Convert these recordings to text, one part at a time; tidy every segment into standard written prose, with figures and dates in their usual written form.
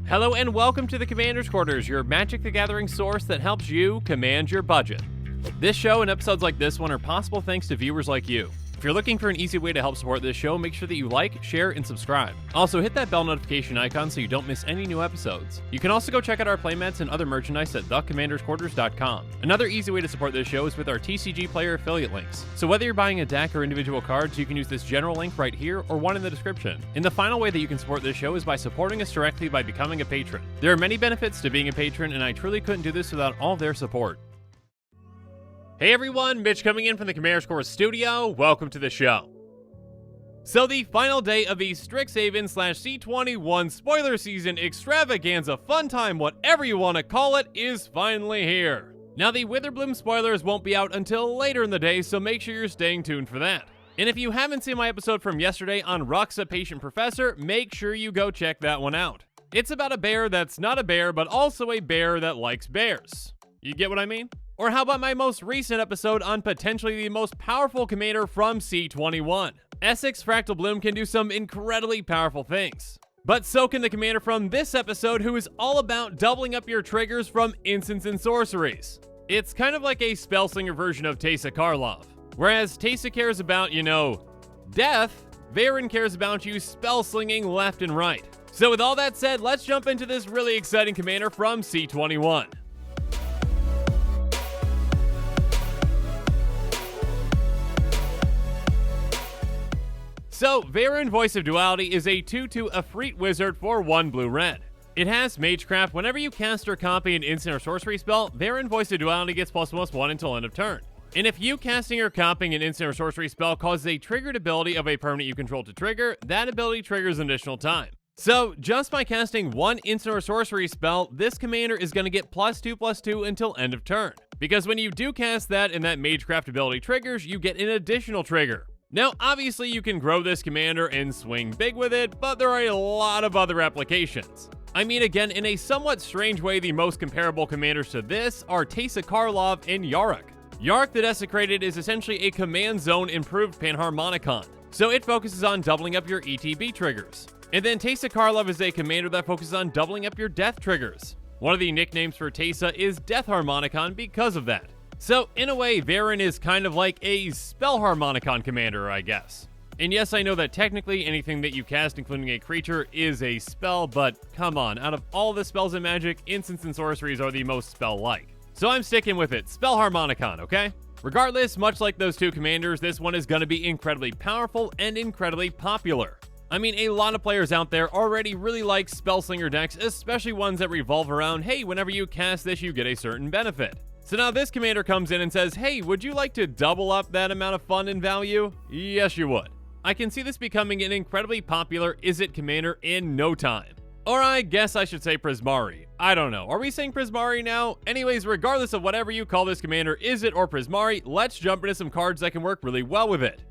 Hello and welcome to the Commander's Quarters, your Magic the Gathering source that helps you command your budget. This show and episodes like this one are possible thanks to viewers like you. If you're looking for an easy way to help support this show, make sure that you like, share, and subscribe. Also, hit that bell notification icon so you don't miss any new episodes. You can also go check out our playmats and other merchandise at thecommandersquarters.com. Another easy way to support this show is with our TCG player affiliate links. So whether you're buying a deck or individual cards, you can use this general link right here or one in the description. And the final way that you can support this show is by supporting us directly by becoming a patron. There are many benefits to being a patron, and I truly couldn't do this without all their support. Hey everyone, Mitch coming in from the Commander's Quarters studio. Welcome to the show. So the final day of the Strixhaven / C21 spoiler season extravaganza fun time, whatever you want to call it, is finally here. Now the Witherbloom spoilers won't be out until later in the day, so make sure you're staying tuned for that. And if you haven't seen my episode from yesterday on Ruxa Patient Professor, make sure you go check that one out. It's about a bear that's not a bear, but also a bear that likes bears. You get what I mean? Or how about my most recent episode on potentially the most powerful commander from C21? Essex Fractal Bloom can do some incredibly powerful things. But so can the commander from this episode, who is all about doubling up your triggers from instants and sorceries. It's kind of like a Spellslinger version of Teysa Karlov. Whereas Teysa cares about, death, Veyran cares about you spellslinging left and right. So with all that said, let's jump into this really exciting commander from C21. So, Veyran, Voice of Duality, is a 2/2 Efreet wizard for 1 blue-red. It has Magecraft. Whenever you cast or copy an instant or sorcery spell, Veyran, Voice of Duality gets +1/+1 until end of turn. And if you casting or copying an instant or sorcery spell causes a triggered ability of a permanent you control to trigger, that ability triggers an additional time. So, just by casting one instant or sorcery spell, this commander is going to get +2/+2 until end of turn. Because when you do cast that and that Magecraft ability triggers, you get an additional trigger. Now, obviously you can grow this commander and swing big with it, but there are a lot of other applications. I mean, again, in a somewhat strange way, the most comparable commanders to this are Teysa Karlov and Yarok. Yarok the Desecrated is essentially a command zone improved Panharmonicon, so it focuses on doubling up your ETB triggers. And then Teysa Karlov is a commander that focuses on doubling up your death triggers. One of the nicknames for Teysa is Death Harmonicon because of that. So, in a way, Veyran is kind of like a Spell Harmonicon commander, I guess. And yes, I know that technically anything that you cast, including a creature, is a spell, but come on, out of all the spells in Magic, instants and sorceries are the most spell-like. So I'm sticking with it, Spell Harmonicon, okay? Regardless, much like those two commanders, this one is going to be incredibly powerful and incredibly popular. I mean, a lot of players out there already really like Spellslinger decks, especially ones that revolve around, hey, whenever you cast this, you get a certain benefit. So now this commander comes in and says, hey, would you like to double up that amount of fun and value? Yes, you would. I can see this becoming an incredibly popular Izzet commander in no time. Or I guess I should say Prismari. I don't know. Are we saying Prismari now? Anyways, regardless of whatever you call this commander, Izzet or Prismari, let's jump into some cards that can work really well with it.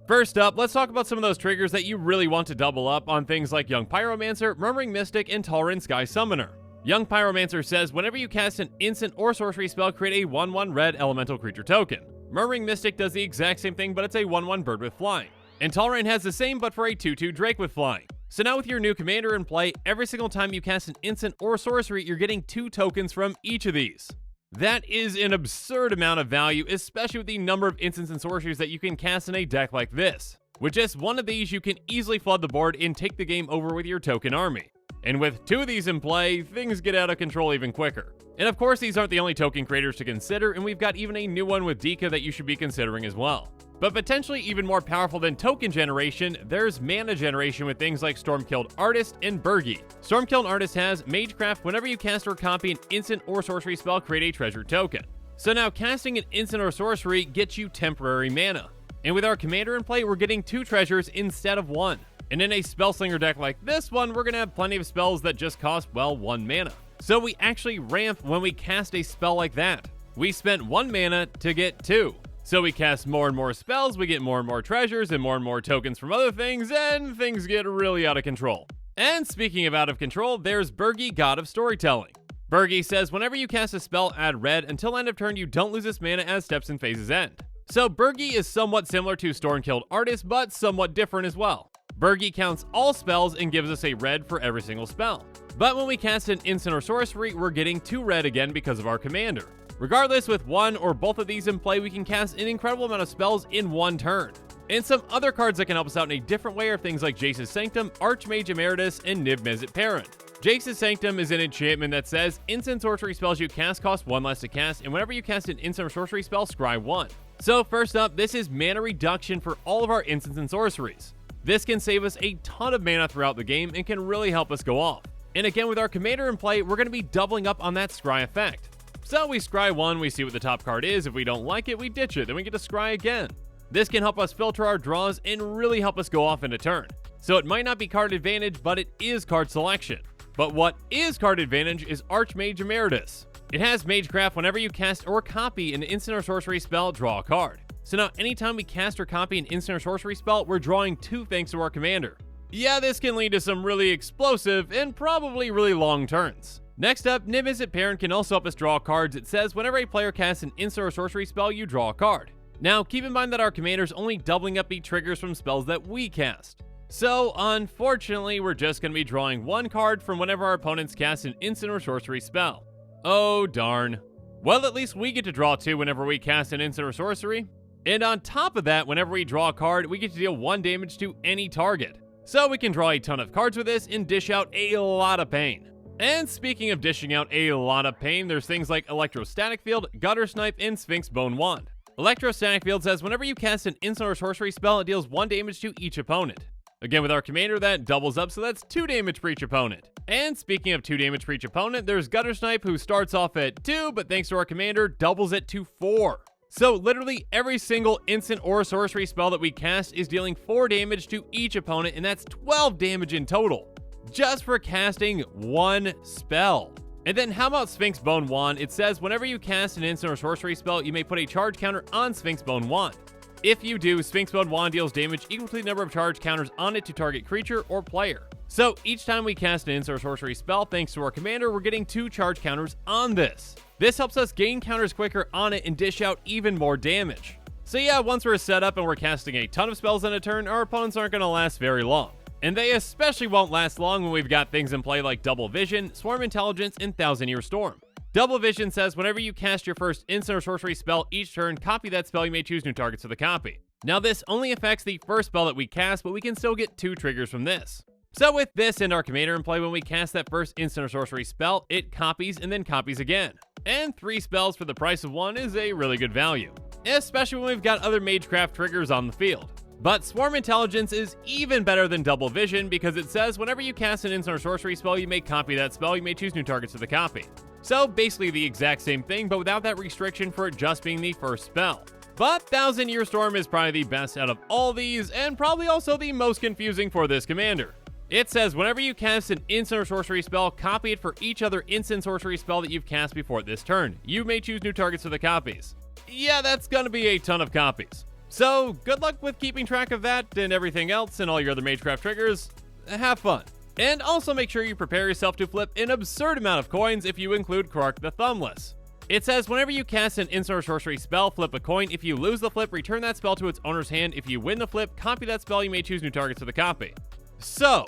First up, let's talk about some of those triggers that you really want to double up on things like Young Pyromancer, Murmuring Mystic, and Tolerant Sky Summoner. Young Pyromancer says, whenever you cast an instant or sorcery spell, create a 1/1 red elemental creature token. Murmuring Mystic does the exact same thing, but it's a 1/1 bird with flying. And Tolerant has the same, but for a 2/2 Drake with flying. So now with your new commander in play, every single time you cast an instant or sorcery, you're getting 2 tokens from each of these. That is an absurd amount of value, especially with the number of instants and sorceries that you can cast in a deck like this. With just one of these, you can easily flood the board and take the game over with your token army. And with 2 of these in play, things get out of control even quicker. And of course, these aren't the only token creators to consider, and we've got even a new one with Dika that you should be considering as well. But potentially even more powerful than token generation, there's mana generation with things like Stormkilled Artist and Burgi. Stormkilled Artist has Magecraft. Whenever you cast or copy an instant or sorcery spell, create a treasure token. So now casting an instant or sorcery gets you temporary mana. And with our commander in play, we're getting 2 treasures instead of 1. And in a Spellslinger deck like this one, we're going to have plenty of spells that just cost, well, 1 mana. So we actually ramp when we cast a spell like that. We spent 1 mana to get 2. So we cast more and more spells, we get more and more treasures and more tokens from other things, and things get really out of control. And speaking of out of control, there's Burgi, God of Storytelling. Bergie says whenever you cast a spell, add red. Until end of turn, you don't lose this mana as steps and phases end. So Bergie is somewhat similar to Stormkilled Artist, but somewhat different as well. Bergie counts all spells and gives us a red for every single spell. But when we cast an instant or sorcery, we're getting 2 red again because of our commander. Regardless, with one or both of these in play, we can cast an incredible amount of spells in one turn. And some other cards that can help us out in a different way are things like Jace's Sanctum, Archmage Emeritus, and Niv-Mizzet Parent. Jace's Sanctum is an enchantment that says instant sorcery spells you cast cost 1 less to cast, and whenever you cast an instant or sorcery spell, scry 1. So first up, this is mana reduction for all of our instants and sorceries. This can save us a ton of mana throughout the game and can really help us go off. And again, with our commander in play, we're going to be doubling up on that scry effect. So we scry 1, we see what the top card is. If we don't like it, we ditch it, then we get to scry again. This can help us filter our draws and really help us go off in a turn. So it might not be card advantage, but it is card selection. But what is card advantage is Archmage Emeritus. It has Magecraft. Whenever you cast or copy an instant or sorcery spell, draw a card. So now anytime we cast or copy an instant or sorcery spell, we're drawing 2 thanks to our commander. Yeah, this can lead to some really explosive and probably really long turns. Next up, Niv-Mizzet Parent can also help us draw cards. It says whenever a player casts an instant or sorcery spell, you draw a card. Now, keep in mind that our commander is only doubling up the triggers from spells that we cast. So, unfortunately, we're just going to be drawing 1 card from whenever our opponents cast an instant or sorcery spell. Oh, darn. Well, at least we get to draw 2 whenever we cast an instant or sorcery. And on top of that, whenever we draw a card, we get to deal 1 damage to any target. So we can draw a ton of cards with this and dish out a lot of pain. And speaking of dishing out a lot of pain, there's things like Electrostatic Field, Gutter Snipe, and Sphinx Bone Wand. Electrostatic Field says whenever you cast an instant or sorcery spell, it deals 1 damage to each opponent. Again, with our commander, that doubles up, so that's 2 damage for each opponent. And speaking of 2 damage for each opponent, there's Gutter Snipe, who starts off at 2, but thanks to our commander, doubles it to 4. So literally every single instant or sorcery spell that we cast is dealing 4 damage to each opponent, and that's 12 damage in total, just for casting 1 spell. And then how about Sphinx Bone Wand? It says whenever you cast an instant or sorcery spell, you may put a charge counter on Sphinx Bone Wand. If you do, Sphinx Bone Wand deals damage equal to the number of charge counters on it to target creature or player. So each time we cast an instant or sorcery spell, thanks to our commander, we're getting 2 charge counters on this. This helps us gain counters quicker on it and dish out even more damage. So yeah, once we're set up and we're casting a ton of spells in a turn, our opponents aren't going to last very long. And they especially won't last long when we've got things in play like Double Vision, Swarm Intelligence, and Thousand Year Storm. Double Vision says whenever you cast your first instant or sorcery spell each turn, copy that spell. You may choose new targets for the copy. Now this only affects the first spell that we cast, but we can still get 2 triggers from this. So with this and our commander in play, when we cast that first instant or sorcery spell, it copies and then copies again. And 3 spells for the price of 1 is a really good value, especially when we've got other Magecraft triggers on the field. But Swarm Intelligence is even better than Double Vision because it says whenever you cast an instant or sorcery spell, you may copy that spell. You may choose new targets for the copy. So basically the exact same thing, but without that restriction for it just being the first spell. But Thousand Year Storm is probably the best out of all these, and probably also the most confusing for this commander. It says whenever you cast an instant or sorcery spell, copy it for each other instant sorcery spell that you've cast before this turn. You may choose new targets for the copies. Yeah, that's gonna be a ton of copies. So good luck with keeping track of that and everything else and all your other Magecraft triggers. Have fun. And also make sure you prepare yourself to flip an absurd amount of coins if you include Krark the Thumbless. It says whenever you cast an instant or sorcery spell, flip a coin. If you lose the flip, return that spell to its owner's hand. If you win the flip, copy that spell. You may choose new targets for the copy. So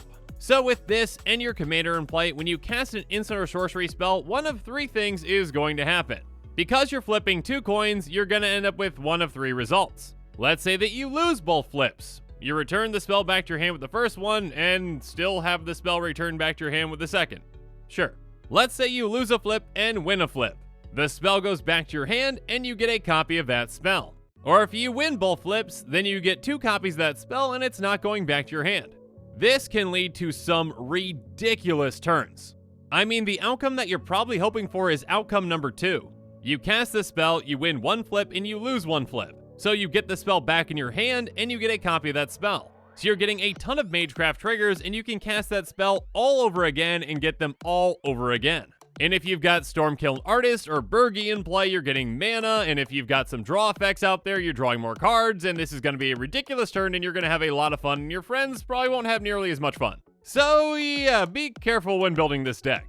with this and your commander in play, when you cast an instant or sorcery spell, one of 3 things is going to happen. Because you're flipping 2 coins, you're going to end up with one of 3 results. Let's say that you lose both flips. You return the spell back to your hand with the first one and still have the spell returned back to your hand with the second. Sure. Let's say you lose a flip and win a flip. The spell goes back to your hand and you get a copy of that spell. Or if you win both flips, then you get 2 copies of that spell and it's not going back to your hand. This can lead to some ridiculous turns. I mean, the outcome that you're probably hoping for is outcome number 2. You cast the spell, you win 1 flip, and you lose 1 flip. So you get the spell back in your hand, and you get a copy of that spell. So you're getting a ton of Magecraft triggers, and you can cast that spell all over again and get them all over again. And if you've got Stormkilled Artist or Bergie in play, you're getting mana, and if you've got some draw effects out there, you're drawing more cards, and this is going to be a ridiculous turn, and you're going to have a lot of fun, and your friends probably won't have nearly as much fun. So yeah, be careful when building this deck.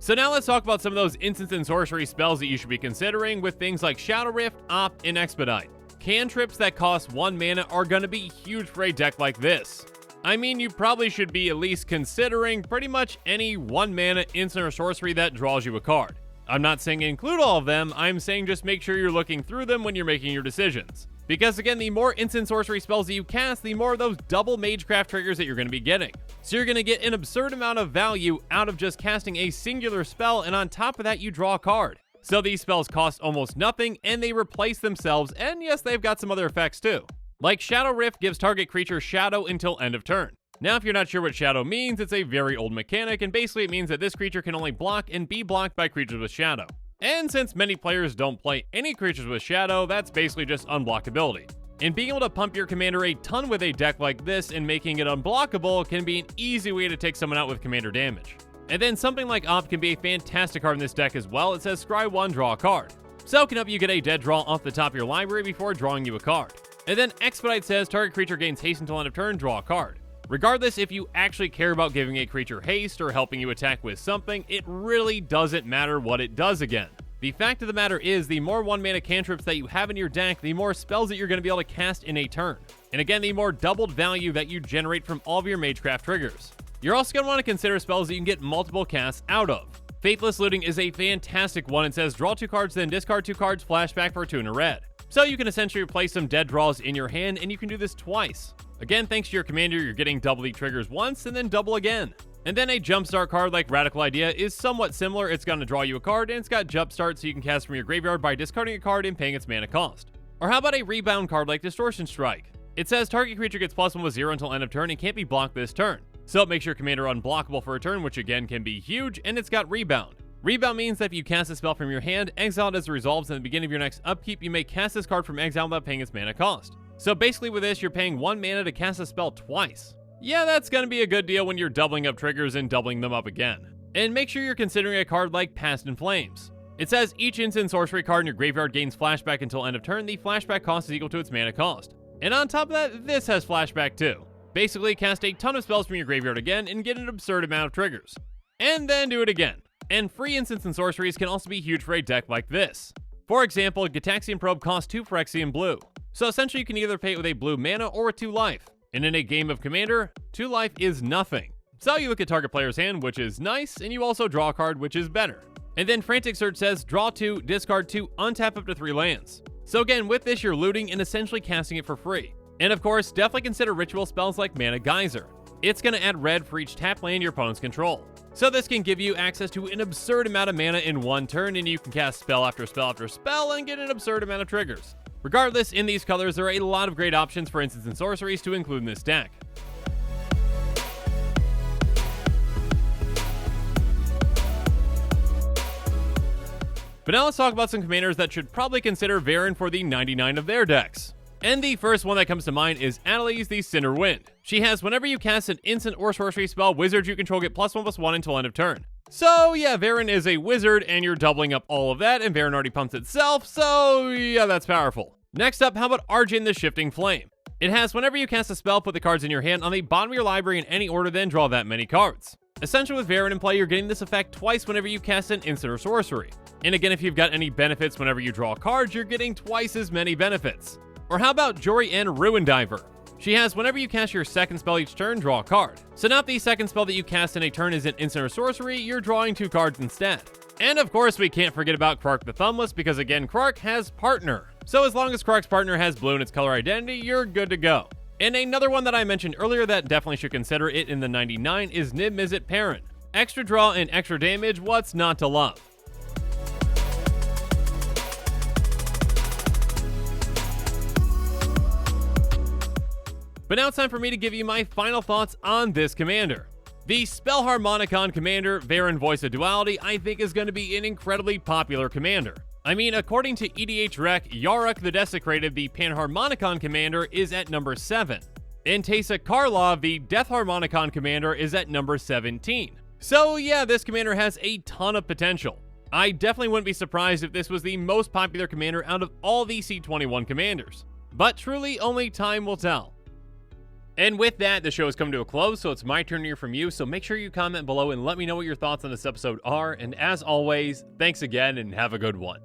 So now let's talk about some of those instant and sorcery spells that you should be considering with things like Shadow Rift, Op, and Expedite. Cantrips that cost 1 mana are going to be huge for a deck like this. I mean, you probably should be at least considering pretty much any 1 mana instant or sorcery that draws you a card. I'm not saying include all of them, I'm saying just make sure you're looking through them when you're making your decisions. Because again, the more instant sorcery spells that you cast, the more of those double Magecraft triggers that you're going to be getting. So you're going to get an absurd amount of value out of just casting a singular spell, and on top of that, you draw a card. So these spells cost almost nothing, and they replace themselves, and yes, they've got some other effects too. Like Shadow Rift gives target creature Shadow until end of turn. Now, if you're not sure what Shadow means, it's a very old mechanic, and basically it means that this creature can only block and be blocked by creatures with Shadow. And since many players don't play any creatures with Shadow, that's basically just unblockability. And being able to pump your commander a ton with a deck like this and making it unblockable can be an easy way to take someone out with commander damage. And then something like Op can be a fantastic card in this deck as well. It says scry 1, draw a card. So it can help you get a dead draw off the top of your library before drawing you a card. And then Expedite says target creature gains haste until end of turn, draw a card. Regardless if you actually care about giving a creature haste or helping you attack with something, it really doesn't matter what it does again. The fact of the matter is, the more 1 mana cantrips that you have in your deck, the more spells that you're going to be able to cast in a turn. And again, the more doubled value that you generate from all of your Magecraft triggers. You're also going to want to consider spells that you can get multiple casts out of. Faithless Looting is a fantastic one. It says draw 2 cards, then discard 2 cards, flashback for 2 and a red. So you can essentially replace some dead draws in your hand, and you can do this twice. Again, thanks to your commander, you're getting double the triggers once, and then double again. And then a Jumpstart card like Radical Idea is somewhat similar. It's going to draw you a card, and it's got Jumpstart so you can cast from your graveyard by discarding a card and paying its mana cost. Or how about a Rebound card like Distortion Strike? It says target creature gets +1 with 0 until end of turn and can't be blocked this turn. So it makes your commander unblockable for a turn, which again can be huge, and it's got Rebound. Rebound means that if you cast a spell from your hand, exile it as it resolves, and at the beginning of your next upkeep, you may cast this card from exile without paying its mana cost. So basically with this, you're paying 1 mana to cast a spell twice. Yeah, that's going to be a good deal when you're doubling up triggers and doubling them up again. And make sure you're considering a card like Past in Flames. It says each instant sorcery card in your graveyard gains flashback until end of turn. The flashback cost is equal to its mana cost. And on top of that, this has flashback too. Basically, cast a ton of spells from your graveyard again and get an absurd amount of triggers. And then do it again. And free instants and sorceries can also be huge for a deck like this. For example, Gitaxian Probe costs 2 Phyrexian blue. So essentially you can either pay it with a blue mana or with 2 life. And in a game of Commander, 2 life is nothing. So you look at target player's hand, which is nice, and you also draw a card, which is better. And then Frantic Search says draw 2, discard 2, untap up to 3 lands. So again, with this you're looting and essentially casting it for free. And of course, definitely consider ritual spells like Mana Geyser. It's going to add red for each tap land your opponents control. So this can give you access to an absurd amount of mana in one turn, and you can cast spell after spell after spell and get an absurd amount of triggers. Regardless, in these colors, there are a lot of great options for instants and sorceries to include in this deck. But now let's talk about some commanders that should probably consider Veyran for the 99 of their decks. And the first one that comes to mind is Annalise the Cinder Wind. She has whenever you cast an instant or sorcery spell, wizards you control get +1/+1 until end of turn. So yeah, Veyran is a wizard and you're doubling up all of that, and Veyran already pumps itself, so yeah, that's powerful. Next up, how about Arjun the Shifting Flame? It has whenever you cast a spell, put the cards in your hand on the bottom of your library in any order, then draw that many cards. Essentially with Veyran in play, you're getting this effect twice whenever you cast an instant or sorcery. And again, if you've got any benefits whenever you draw cards, you're getting twice as many benefits. Or how about Jory N Ruin Diver? She has whenever you cast your second spell each turn, draw a card. So now if the second spell that you cast in a turn is an instant or sorcery, you're drawing 2 cards instead. And of course, we can't forget about Krark the Thumbless, because again, Krark has Partner. So as long as Krark's Partner has blue in its color identity, you're good to go. And another one that I mentioned earlier that definitely should consider it in the 99 is Niv Mizzet Perrin. Extra draw and extra damage, what's not to love? But now it's time for me to give you my final thoughts on this commander. The Spell Harmonicon commander, Veyran Voice of Duality, I think is going to be an incredibly popular commander. I mean, according to EDH Rec, Yarok the Desecrated, the Panharmonicon commander, is at number 7. And Teysa Karlov, the Death Harmonicon commander, is at number 17. So yeah, this commander has a ton of potential. I definitely wouldn't be surprised if this was the most popular commander out of all the C21 commanders. But truly, only time will tell. And with that, the show has come to a close, so it's my turn to hear from you. So make sure you comment below and let me know what your thoughts on this episode are. And as always, thanks again and have a good one.